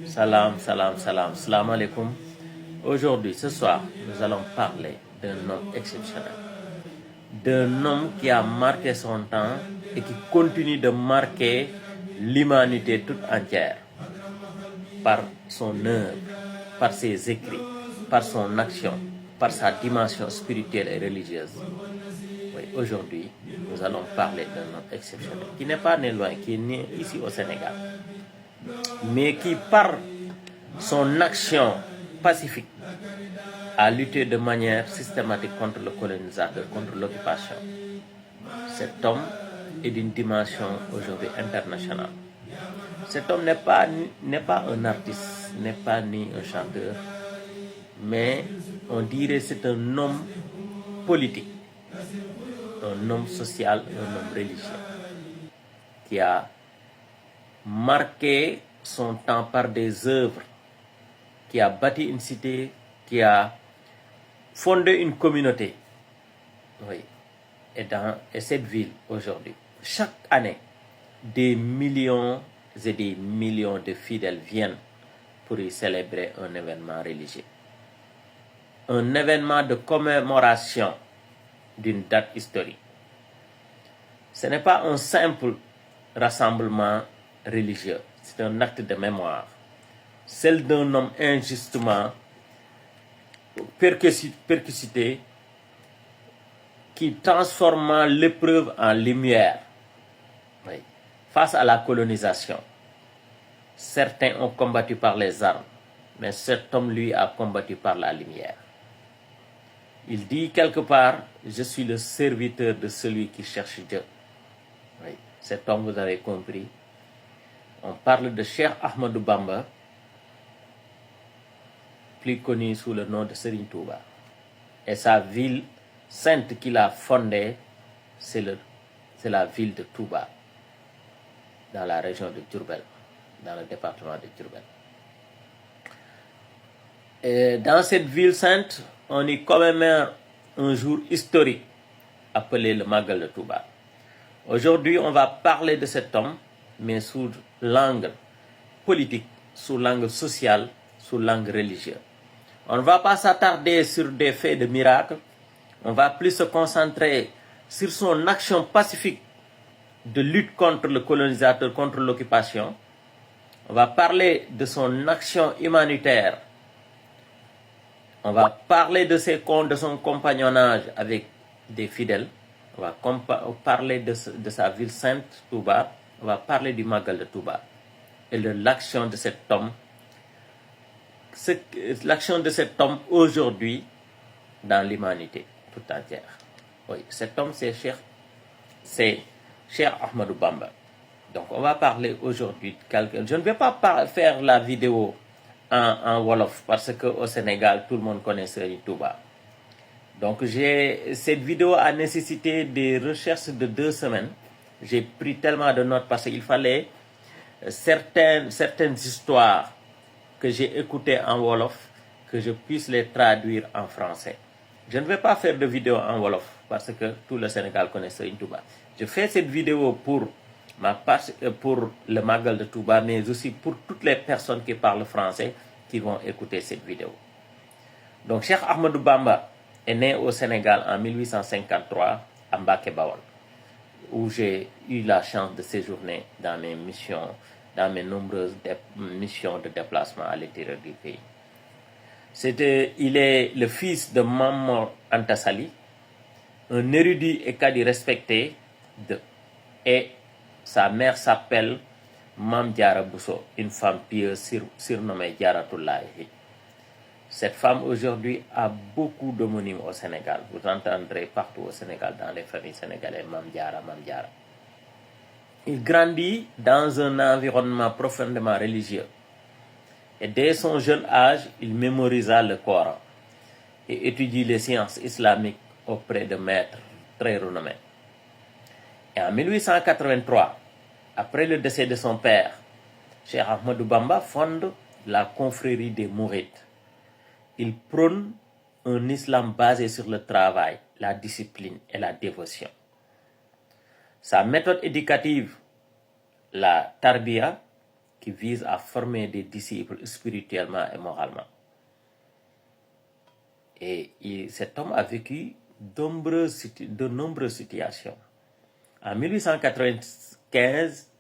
Salam, salam, salam, salam alaikum. Aujourd'hui, ce soir, nous allons parler d'un homme exceptionnel. D'un homme qui a marqué son temps et qui continue de marquer l'humanité toute entière par son œuvre, par ses écrits, par son action, par sa dimension spirituelle et religieuse. Oui, aujourd'hui, nous allons parler d'un homme exceptionnel qui n'est pas né loin, qui est né ici au Sénégal, mais qui, par son action pacifique, a lutté de manière systématique contre le colonisateur, contre l'occupation. Cet homme est d'une dimension aujourd'hui internationale. Cet homme n'est pas un artiste, n'est pas ni un chanteur, mais on dirait c'est un homme politique, un homme social, un homme religieux, qui a marqué son temps par des œuvres, qui a bâti une cité, qui a fondé une communauté. Oui. Et cette ville, aujourd'hui, chaque année, des millions et des millions de fidèles viennent pour y célébrer un événement religieux. Un événement de commémoration d'une date historique. Ce n'est pas un simple rassemblement religieux, c'est un acte de mémoire. Celle d'un homme injustement persécuté, qui transforma l'épreuve en lumière. Oui. Face à la colonisation, certains ont combattu par les armes, mais cet homme, lui, a combattu par la lumière. Il dit quelque part, je suis le serviteur de celui qui cherche Dieu. Oui. Cet homme, vous avez compris. On parle de Cheikh Ahmadou Bamba, plus connu sous le nom de Serigne Touba. Et sa ville sainte qu'il a fondée, c'est la ville de Touba, dans la région de Diourbel, dans le département de Diourbel. Et dans cette ville sainte, on y commémore un jour historique appelé le Magal de Touba. Aujourd'hui, on va parler de cet homme, mais sous l'angle politique, sous l'angle social, sous l'angle religieux. On ne va pas s'attarder sur des faits de miracles, on va plus se concentrer sur son action pacifique de lutte contre le colonisateur, contre l'occupation. On va parler de son action humanitaire. On va parler de son compagnonnage avec des fidèles. On va parler de sa ville sainte, Touba. On va parler du Magal de Touba et de l'action de cet homme. L'action de cet homme aujourd'hui dans l'humanité tout entière. Oui, cet homme, c'est Cheikh Ahmadou Bamba. Donc, on va parler aujourd'hui de quelqu'un. Je ne vais pas faire la vidéo en Wolof parce qu'au Sénégal, tout le monde connaît Serigne Touba. Donc, cette vidéo a nécessité des recherches de 2 semaines. J'ai pris tellement de notes parce qu'il fallait certaines histoires que j'ai écoutées en Wolof, que je puisse les traduire en français. Je ne vais pas faire de vidéo en Wolof parce que tout le Sénégal connaît Serigne Touba. Je fais cette vidéo pour le Magal de Touba, mais aussi pour toutes les personnes qui parlent français qui vont écouter cette vidéo. Donc, Cheikh Ahmadou Bamba est né au Sénégal en 1853 à Mbacké Bawol, où j'ai eu la chance de séjourner dans mes nombreuses missions de déplacement à l'intérieur du pays. Il est le fils de Mame Anta Sali, un érudit et cadi respecté, et sa mère s'appelle Mame Diarra Bousso, une femme pieuse surnommée Diarratullahi. Cette femme aujourd'hui a beaucoup d'homonymes au Sénégal. Vous entendrez partout au Sénégal, dans les familles sénégalaises, Mame Diarra, Mame Diarra. Il grandit dans un environnement profondément religieux. Et dès son jeune âge, il mémorisa le Coran et étudie les sciences islamiques auprès de maîtres très renommés. Et en 1883, après le décès de son père, Cheikh Ahmadou Bamba fonde la confrérie des Mourides. Il prône un islam basé sur le travail, la discipline et la dévotion. Sa méthode éducative, la tarbiya, qui vise à former des disciples spirituellement et moralement. Et cet homme a vécu de nombreuses situations. En 1895,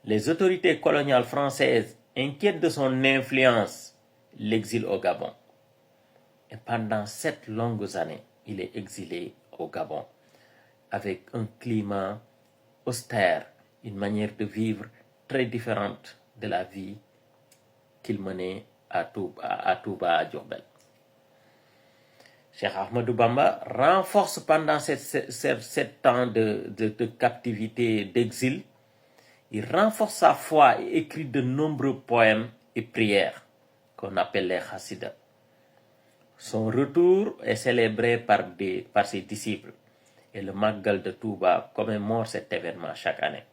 les autorités coloniales françaises, inquiètes de son influence, l'exilent au Gabon. Et pendant 7 longues années, il est exilé au Gabon, avec un climat austère, une manière de vivre très différente de la vie qu'il menait à Touba, à Diourbel. Cheikh Ahmadou Bamba renforce pendant sept temps de captivité, d'exil, il renforce sa foi et écrit de nombreux poèmes et prières qu'on appelle les Hassidas. Son retour est célébré par ses disciples et le Magal de Touba commémore cet événement chaque année.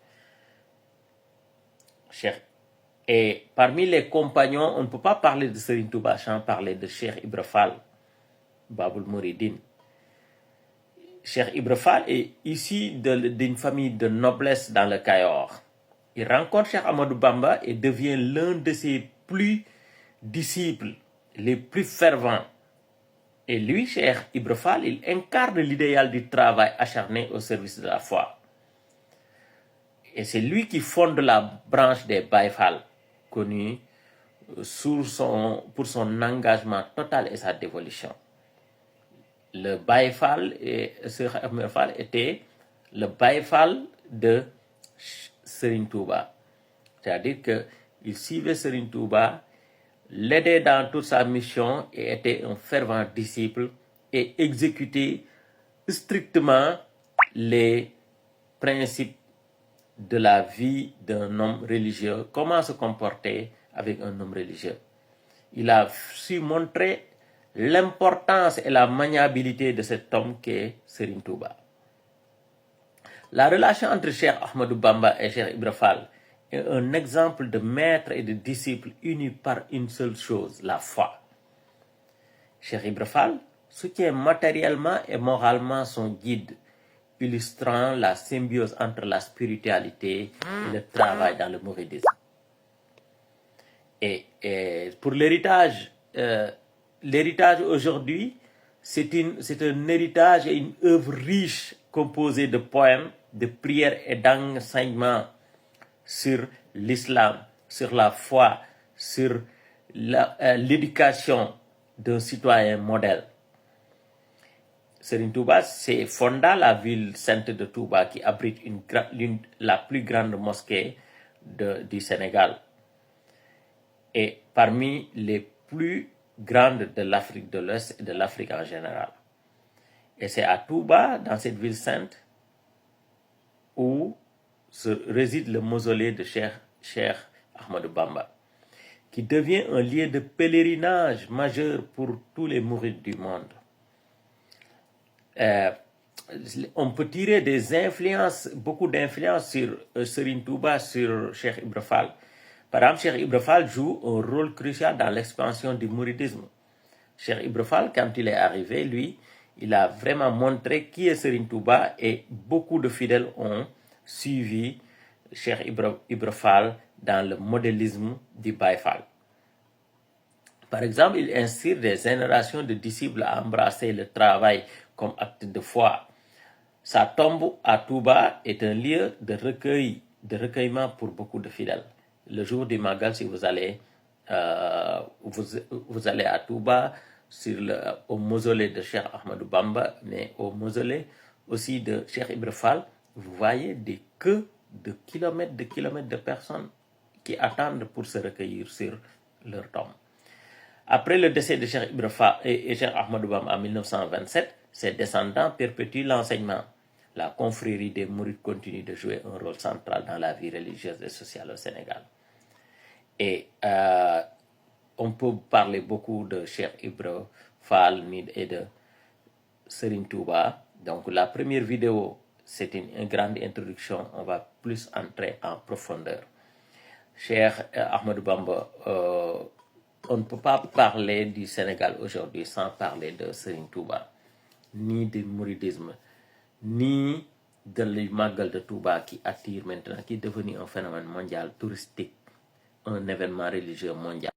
Et parmi les compagnons, on ne peut pas parler de Serigne Touba sans parler de Cheikh Ibra Fall, Babul Mouridine. Cheikh Ibra Fall est issu d'une famille de noblesse dans le Cayor. Il rencontre Cheikh Ahmadou Bamba et devient l'un de ses plus disciples, les plus fervents. Et lui, Cheikh Ibra Fall, il incarne l'idéal du travail acharné au service de la foi. Et c'est lui qui fonde la branche des Baye Fall, connue pour son engagement total et sa dévolution. Le Baye Fall et Cheikh Ibra Fall était le Baye Fall de Serigne Touba. C'est-à-dire qu'il suivait Serigne Touba, l'aidait dans toute sa mission et était un fervent disciple et exécutait strictement les principes de la vie d'un homme religieux, comment se comporter avec un homme religieux. Il a su montrer l'importance et la maniabilité de cet homme qu'est Serigne Touba. La relation entre Cheikh Ahmadou Bamba et Cheikh Ibra Fall est un exemple de maître et de disciple unis par une seule chose, la foi. Cheikh Ibra Fall soutient matériellement et moralement son guide, illustrant la symbiose entre la spiritualité et le travail dans le mouridisme. Et pour l'héritage, l'héritage aujourd'hui, c'est un héritage et une œuvre riche composée de poèmes, de prières et d'enseignements sur l'islam, sur la foi, sur l'éducation d'un citoyen modèle. Serigne Touba fonda la ville sainte de Touba qui abrite la plus grande mosquée du Sénégal et parmi les plus grandes de l'Afrique de l'Ouest et de l'Afrique en général. Et c'est à Touba, dans cette ville sainte, où réside le mausolée de Cheikh Ahmadou Bamba, qui devient un lieu de pèlerinage majeur pour tous les mourides du monde. On peut tirer beaucoup d'influences sur Serigne Touba, sur Cheikh Ibra Fall. Par exemple, Cheikh Ibra Fall joue un rôle crucial dans l'expansion du mouridisme. Cheikh Ibra Fall, quand il est arrivé, lui, il a vraiment montré qui est Serigne Touba et beaucoup de fidèles ont suivi Cheikh Ibra Fall dans le modélisme du Baye Fall. Par exemple, il inspire des générations de disciples à embrasser le travail comme acte de foi. Sa tombe à Touba est un lieu de recueillement pour beaucoup de fidèles. Le jour du Magal, si vous allez, vous allez à Touba, au mausolée de Cheikh Ahmadou Bamba, mais au mausolée aussi de Cheikh Ibra Fall, vous voyez des queues de kilomètres de personnes qui attendent pour se recueillir sur leur tombe. Après le décès de Cheikh Ibra Fall et Cheikh Ahmadou Bamba en 1927, ses descendants perpétuent l'enseignement. La confrérie des Mourides continue de jouer un rôle central dans la vie religieuse et sociale au Sénégal. Et on peut parler beaucoup de Cheikh Ibra Fall et de Serigne Touba. Donc la première vidéo, c'est une grande introduction. On va plus entrer en profondeur. Cheikh Ahmadou Bamba, on ne peut pas parler du Sénégal aujourd'hui sans parler de Serigne Touba, ni du mouridisme, ni de le Magal de Touba qui attire maintenant, qui est devenu un phénomène mondial touristique un événement religieux mondial.